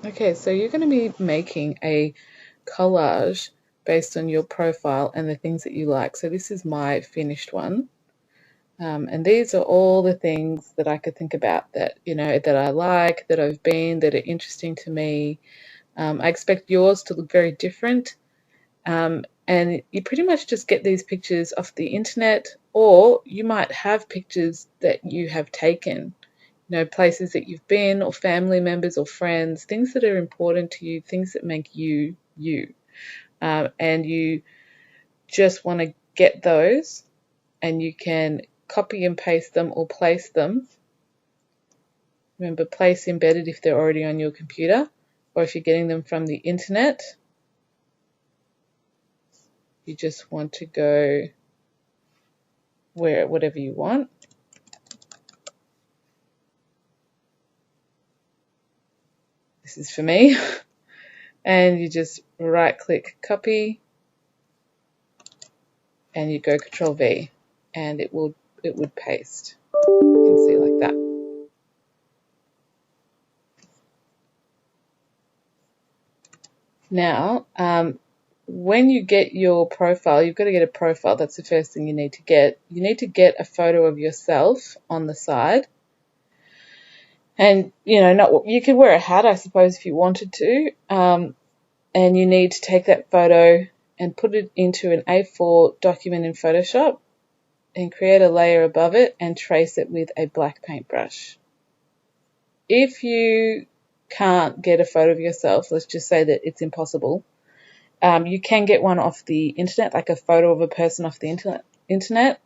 Okay, so you're going to be making a collage based on your profile and the things that you like. So this is my finished one. And these are all the things that I could think about that, that I like, that I've been, that are interesting to me. I expect yours to look very different. And you pretty much just get these pictures off the internet, or you might have pictures that you have taken, places that you've been, or family members or friends, things that are important to you, things that make you, you. And you just want to get those, and you can copy and paste them or place them. Remember, place embedded if they're already on your computer, or if you're getting them from the internet, you just want to go whatever you want. This is for me. And you just right click copy, and you go Control V, and it would paste. You can see like that. Now, when you get your profile, you've got to get a profile. That's the first thing you need to get. You need to get a photo of yourself on the side. And, you could wear a hat, I suppose, if you wanted to. And you need to take that photo and put it into an A4 document in Photoshop and create a layer above it and trace it with a black paintbrush. If you can't get a photo of yourself, let's just say that it's impossible, you can get one off the internet, like a photo of a person off the internet,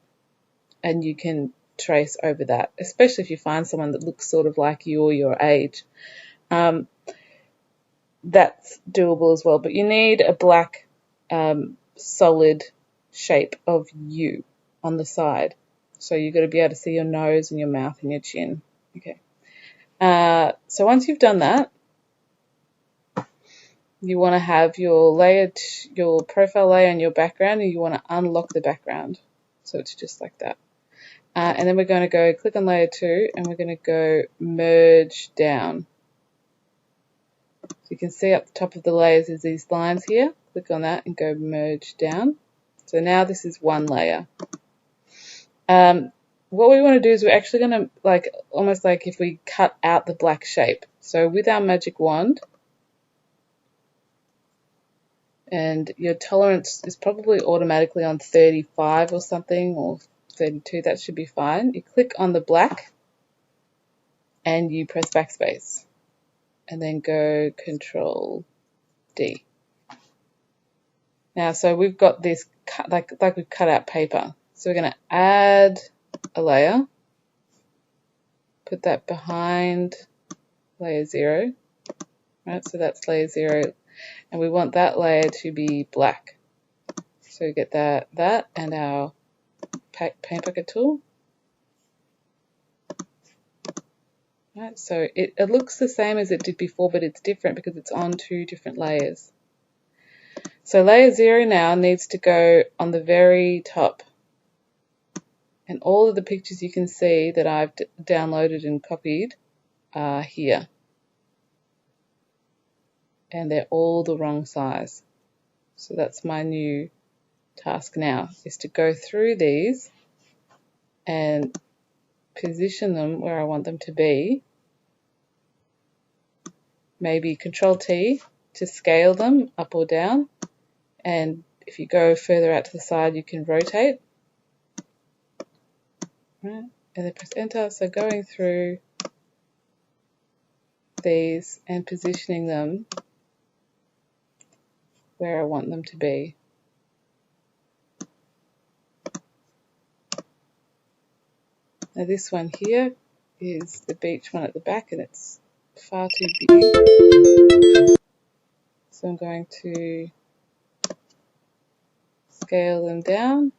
and you can trace over that, especially if you find someone that looks sort of like you or your age. That's doable as well, but you need a black solid shape of you on the side. So you've got to be able to see your nose and your mouth and your chin. Okay. So once you've done that, you want to have your your profile layer and your background, and you want to unlock the background. So it's just like that. And then we're going to go click on layer 2, and we're going to go merge down. So you can see up the top of the layers is these lines here. Click on that and go merge down. So now this is one layer. What we want to do is we're actually going to, almost like if we cut out the black shape. So with our magic wand, and your tolerance is probably automatically on 35 or something, or 32, that should be fine. You click on the black and you press backspace and then go Control D. Now, so we've got this like we've cut out paper. So we're going to add a layer, put that behind layer 0, right? So that's layer 0, and we want that layer to be black. So we get that and our paint bucket tool. Right, so it looks the same as it did before, but it's different because it's on 2 different layers. So layer 0 now needs to go on the very top. And all of the pictures you can see that I've downloaded and copied are here. And they're all the wrong size. So that's my new task now, is to go through these and position them where I want them to be. Maybe Control T to scale them up or down. And if you go further out to the side, you can rotate. Right, and then press enter. So going through these and positioning them where I want them to be. Now this one here is the beach one at the back, and it's far too big. So I'm going to scale them down.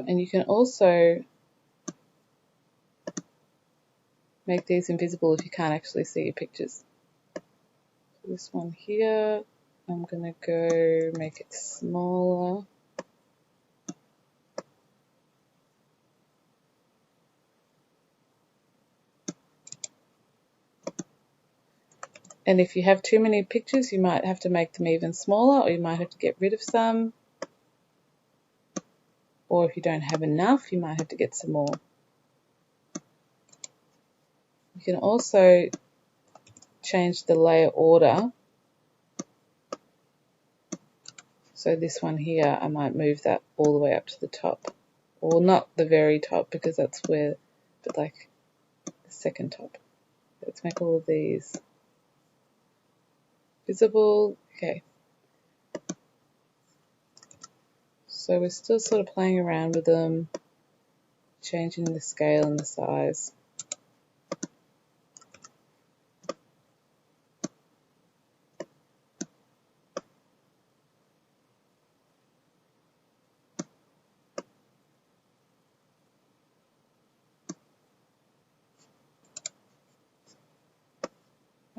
And you can also make these invisible if you can't actually see your pictures. So this one here, I'm going to go make it smaller. And if you have too many pictures, you might have to make them even smaller, or you might have to get rid of some. Or if you don't have enough, you might have to get some more. You can also change the layer order. So this one here, I might move that all the way up to the top. Or not the very top, because that's where, but like the second top. Let's make all of these visible. Okay. So we're still sort of playing around with them, changing the scale and the size.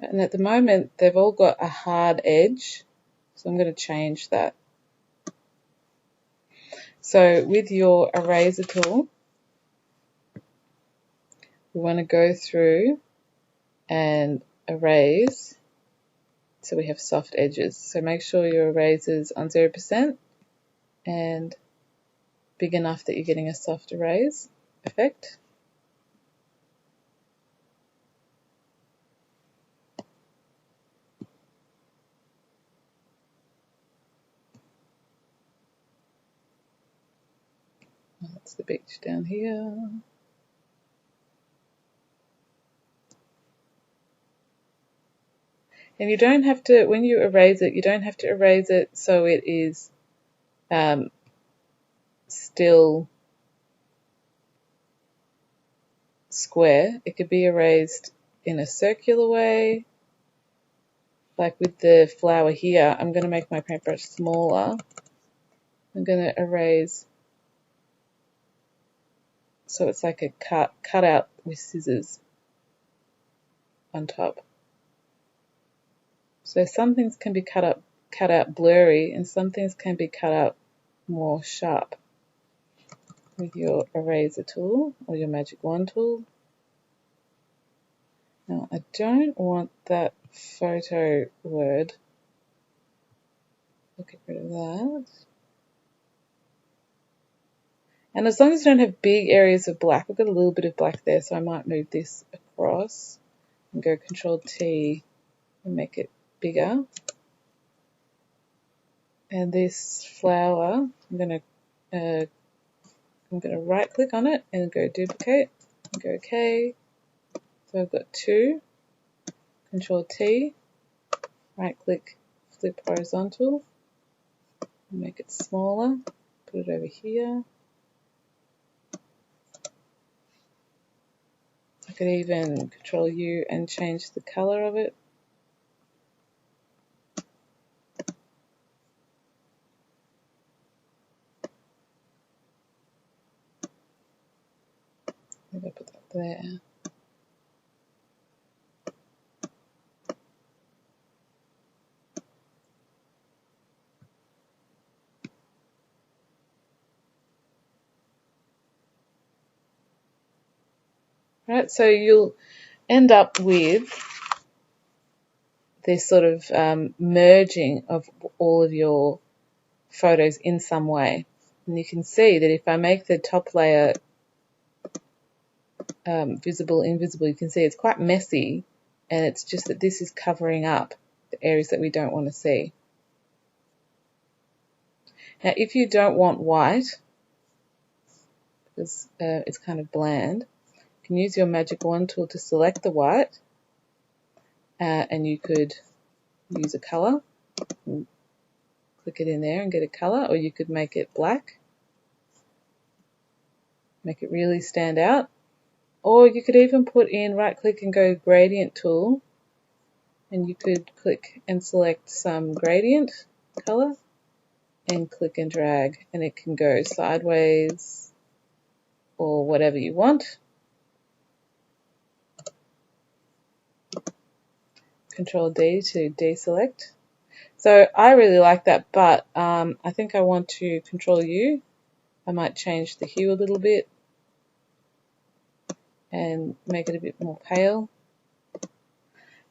And at the moment, they've all got a hard edge, so I'm going to change that. So with your eraser tool, we want to go through and erase so we have soft edges. So make sure your eraser's on 0% and big enough that you're getting a soft erase effect. That's the beach down here. And you don't have to, when you erase it, you don't have to erase it so it is still square. It could be erased in a circular way. Like with the flower here, I'm going to make my paintbrush smaller. I'm going to erase so it's like a cut out with scissors on top. So some things can be cut out blurry, and some things can be cut out more sharp with your eraser tool or your magic wand tool. Now I don't want that photo word. I'll get rid of that. And as long as you don't have big areas of black, I've got a little bit of black there, so I might move this across and go Control T and make it bigger. And this flower, I'm going to right click on it and go duplicate and go OK. So I've got 2, Control T, right click, flip horizontal, and make it smaller, put it over here. I could even Control U and change the color of it. Maybe I'll put that there. Right, so you'll end up with this sort of merging of all of your photos in some way. And you can see that if I make the top layer visible, invisible, you can see it's quite messy, and it's just that this is covering up the areas that we don't want to see. Now, if you don't want white, because it's kind of bland, you can use your magic wand tool to select the white, and you could use a color, click it in there and get a color, or you could make it black, make it really stand out. Or you could even put in, right click and go gradient tool, and you could click and select some gradient color and click and drag, and it can go sideways or whatever you want. Control D to deselect. So I really like that, but I think I want to Control U. I might change the hue a little bit and make it a bit more pale.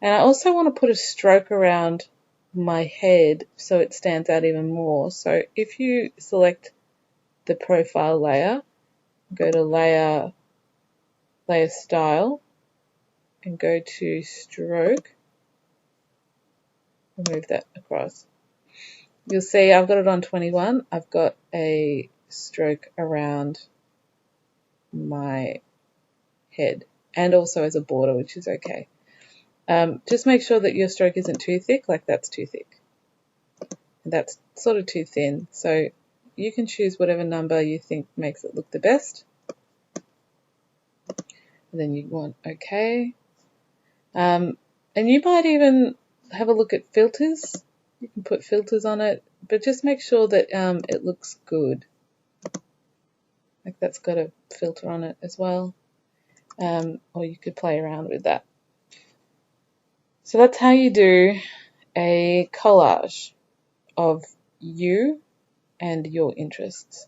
And I also want to put a stroke around my head so it stands out even more. So if you select the profile layer, go to layer style, and go to stroke, move that across. You'll see I've got it on 21. I've got a stroke around my head and also as a border, which is okay. Just make sure that your stroke isn't too thick, like that's too thick. And that's sort of too thin. So you can choose whatever number you think makes it look the best. And then you want okay. And you might even have a look at filters. You can put filters on it, but just make sure that it looks good. Like that's got a filter on it as well. Or you could play around with that. So that's how you do a collage of you and your interests.